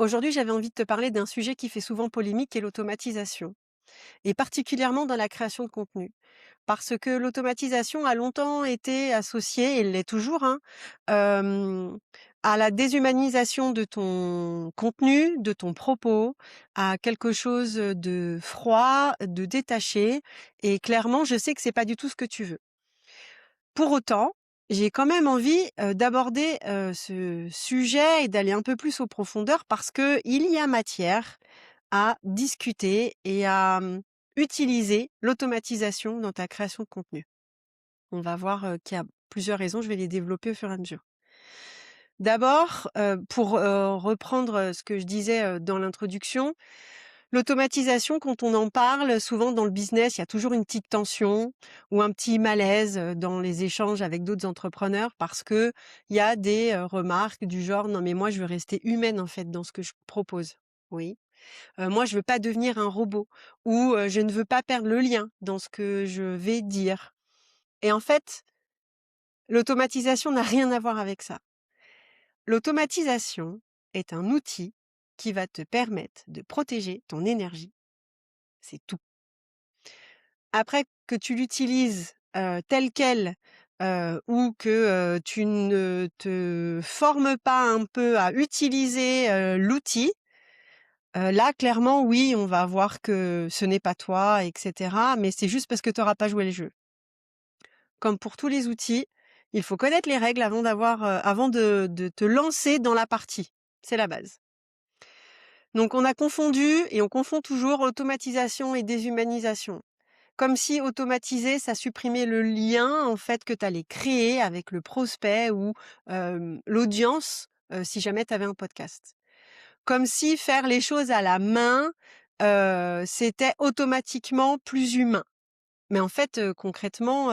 Aujourd'hui, j'avais envie de te parler d'un sujet qui fait souvent polémique, qui est l'automatisation, et particulièrement dans la création de contenu. Parce que l'automatisation a longtemps été associée, et l'est toujours, hein, hem, à la déshumanisation de ton contenu, de ton propos, à quelque chose de froid, de détaché, et clairement, je sais que c'est pas du tout ce que tu veux. Pour autant, j'ai quand même envie, d'aborder, ce sujet et d'aller un peu plus aux profondeurs parce qu'il y a matière à discuter et à, utiliser l'automatisation dans ta création de contenu. On va voir, qu'il y a plusieurs raisons, je vais les développer au fur et à mesure. D'abord, pour, reprendre, ce que je disais, dans l'introduction, l'automatisation, quand on en parle, souvent dans le business, il y a toujours une petite tension ou un petit malaise, dans les échanges avec d'autres entrepreneurs parce qu'il y a des, remarques du genre: «Non mais moi je veux rester humaine en fait dans ce que je propose». Oui. «Moi je veux pas devenir un robot» ou, «Je ne veux pas perdre le lien dans ce que je vais dire» et en fait, l'automatisation n'a rien à voir avec ça. L'automatisation est un outil qui va te permettre de protéger ton énergie, c'est tout. Après que tu l'utilises, tel quel, ou que, tu ne te formes pas un peu à utiliser, l'outil, là clairement oui, on va voir que ce n'est pas toi et cetera, mais c'est juste parce que tu auras pas joué le jeu. Comme pour tous les outils, il faut connaître les règles avant de te lancer dans la partie. C'est la base. Donc on a confondu et on confond toujours automatisation et déshumanisation. Comme si automatiser, ça supprimait le lien en fait que tu allais créer avec le prospect ou, l'audience, si jamais tu avais un podcast. Comme si faire les choses à la main, c'était automatiquement plus humain. Mais en fait, concrètement,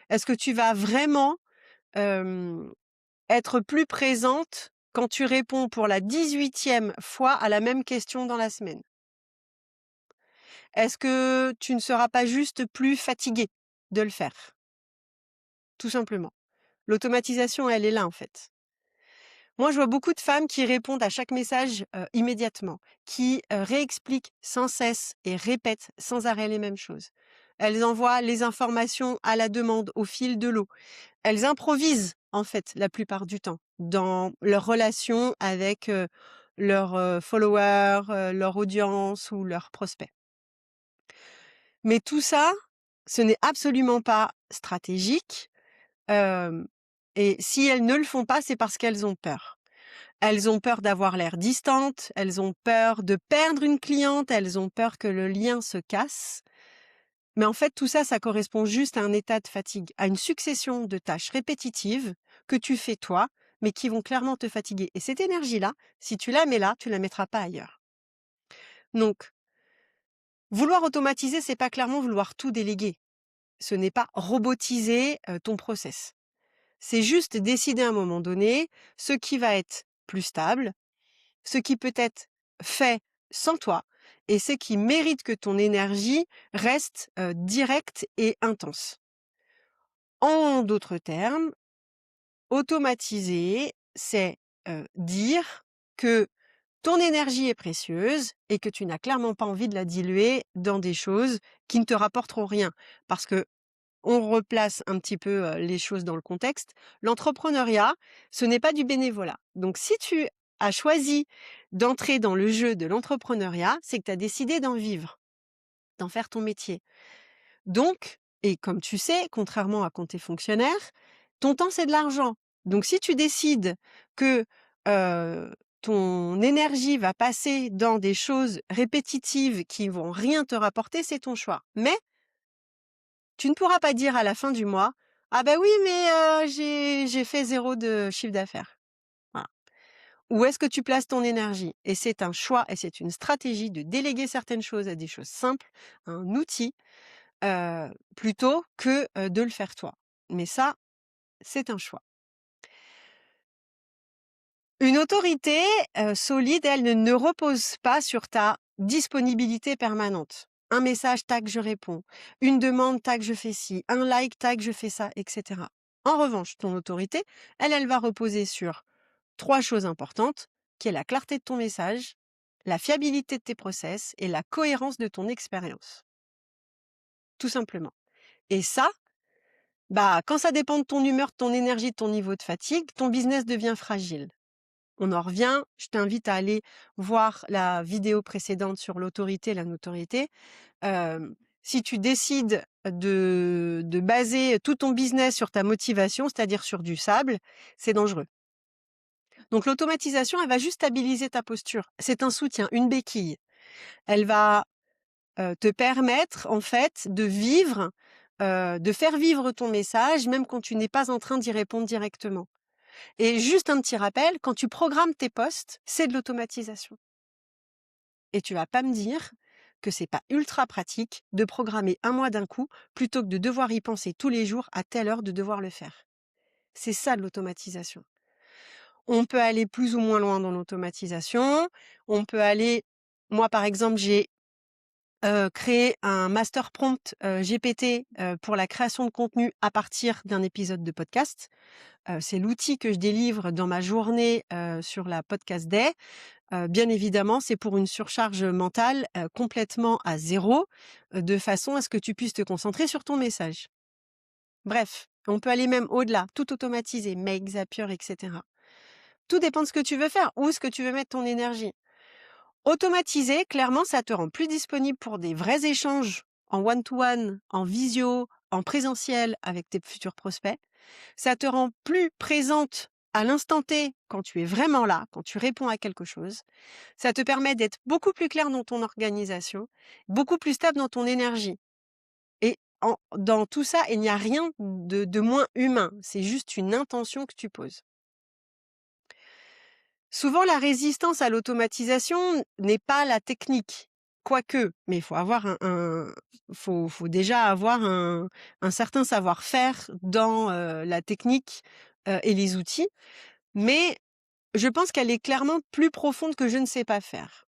est-ce que tu vas vraiment, hem, être plus présente quand tu réponds pour la 18e fois à la même question dans la semaine? Est-ce que tu ne seras pas juste plus fatiguée de le faire? Tout simplement. L'automatisation, elle est là, en fait. Moi, je vois beaucoup de femmes qui répondent à chaque message, immédiatement, qui, réexpliquent sans cesse et répètent sans arrêt les mêmes choses. Elles envoient les informations à la demande, au fil de l'eau. Elles improvisent, en fait, la plupart du temps, dans leurs relations avec, leurs, followers, leur audience ou leurs prospects. Mais tout ça, ce n'est absolument pas stratégique. Hem et si elles ne le font pas, c'est parce qu'elles ont peur. Elles ont peur d'avoir l'air distantes, elles ont peur de perdre une cliente, elles ont peur que le lien se casse. Mais en fait, tout ça, ça correspond juste à un état de fatigue, à une succession de tâches répétitives que tu fais toi, mais qui vont clairement te fatiguer. Et cette énergie-là, si tu la mets là, tu la mettras pas ailleurs. Donc, vouloir automatiser, c'est pas clairement vouloir tout déléguer. Ce n'est pas robotiser, ton process. C'est juste décider à un moment donné ce qui va être plus stable, ce qui peut être fait sans toi et ce qui mérite que ton énergie reste, directe et intense. En d'autres termes, automatiser, c'est, dire que ton énergie est précieuse et que tu n'as clairement pas envie de la diluer dans des choses qui ne te rapporteront rien. Parce que on replace un petit peu, les choses dans le contexte. L'entrepreneuriat, ce n'est pas du bénévolat. Donc si tu as choisi d'entrer dans le jeu de l'entrepreneuriat, c'est que tu as décidé d'en vivre, d'en faire ton métier. Donc et comme tu sais, contrairement à quand tu es fonctionnaire, ton temps, c'est de l'argent. Donc si tu décides que, ton énergie va passer dans des choses répétitives qui vont rien te rapporter, c'est ton choix. Mais tu ne pourras pas dire à la fin du mois: «Ah bah oui, mais j'ai fait 0 de chiffre d'affaires». Voilà. Où est-ce que tu places ton énergie? Et c'est un choix et c'est une stratégie de déléguer certaines choses à des choses simples, un outil, plutôt que, de le faire toi. Mais ça, c'est un choix. Une autorité, solide, elle ne repose pas sur ta disponibilité permanente. Un message, tac, je réponds. Une demande, tac, je fais ci. Un like, tac, je fais ça, et cetera. En revanche, ton autorité, elle va reposer sur 3 choses importantes. qui est la clarté de ton message, la fiabilité de tes process et la cohérence de ton expérience. Tout simplement. Et ça, quand ça dépend de ton humeur, de ton énergie, de ton niveau de fatigue, ton business devient fragile. On en revient, je t'invite à aller voir la vidéo précédente sur l'autorité et la notoriété. Si tu décides de baser tout ton business sur ta motivation, c'est-à-dire sur du sable, c'est dangereux. Donc l'automatisation, elle va juste stabiliser ta posture. C'est un soutien, une béquille. Elle va te permettre en fait de vivre, de faire vivre ton message même quand tu n'es pas en train d'y répondre directement. Et juste un petit rappel, quand tu programmes tes posts, c'est de l'automatisation. Et tu vas pas me dire que c'est pas ultra pratique de programmer un mois d'un coup plutôt que de devoir y penser tous les jours à telle heure de devoir le faire. C'est ça de l'automatisation. On peut aller plus ou moins loin dans l'automatisation. On peut aller, moi par exemple, j'ai créé un master prompt GPT pour la création de contenu à partir d'un épisode de podcast. C'est l'outil que je délivre dans ma journée sur la Podcast Day. Bien évidemment, c'est pour une surcharge mentale complètement à zéro, de façon à ce que tu puisses te concentrer sur ton message. Bref, on peut aller même au-delà, tout automatiser, Make, Zapier, etc. Tout dépend de ce que tu veux faire, où est-ce que tu veux mettre ton énergie. Automatiser, clairement, ça te rend plus disponible pour des vrais échanges en one-to-one, en visio, en présentiel avec tes futurs prospects. Ça te rend plus présente à l'instant T quand tu es vraiment là, quand tu réponds à quelque chose. Ça te permet d'être beaucoup plus clair dans ton organisation, beaucoup plus stable dans ton énergie. Et dans tout ça, il n'y a rien de moins humain. C'est juste une intention que tu poses. Souvent, la résistance à l'automatisation n'est pas la technique, quoique, mais il faut avoir faut déjà avoir un certain savoir-faire dans la technique et les outils, mais je pense qu'elle est clairement plus profonde que je ne sais pas faire.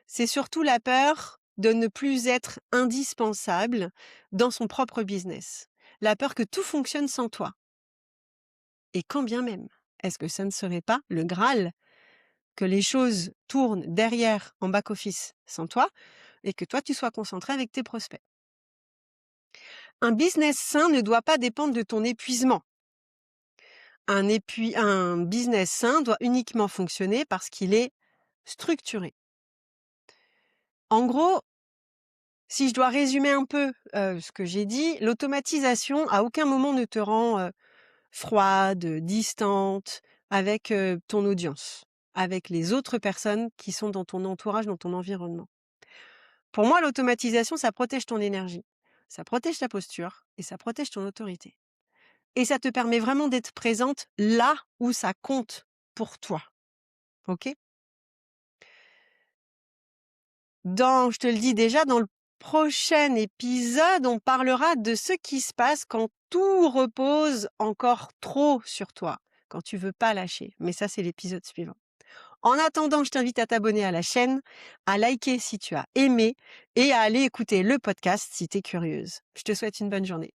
C'est surtout la peur de ne plus être indispensable dans son propre business, la peur que tout fonctionne sans toi. Et quand bien même, est-ce que ça ne serait pas le Graal que les choses tournent derrière en back-office sans toi et que toi, tu sois concentré avec tes prospects. Un business sain ne doit pas dépendre de ton épuisement. Un business sain doit uniquement fonctionner parce qu'il est structuré. En gros, si je dois résumer un peu ce que j'ai dit, l'automatisation à aucun moment ne te rend froide, distante avec ton audience, avec les autres personnes qui sont dans ton entourage, dans ton environnement. Pour moi, l'automatisation, ça protège ton énergie, ça protège ta posture et ça protège ton autorité. Et ça te permet vraiment d'être présente là où ça compte pour toi. OK? Je te le dis déjà, dans le prochain épisode, on parlera de ce qui se passe quand tout repose encore trop sur toi, quand tu veux pas lâcher. Mais ça, c'est l'épisode suivant. En attendant, je t'invite à t'abonner à la chaîne, à liker si tu as aimé et à aller écouter le podcast si tu es curieuse. Je te souhaite une bonne journée.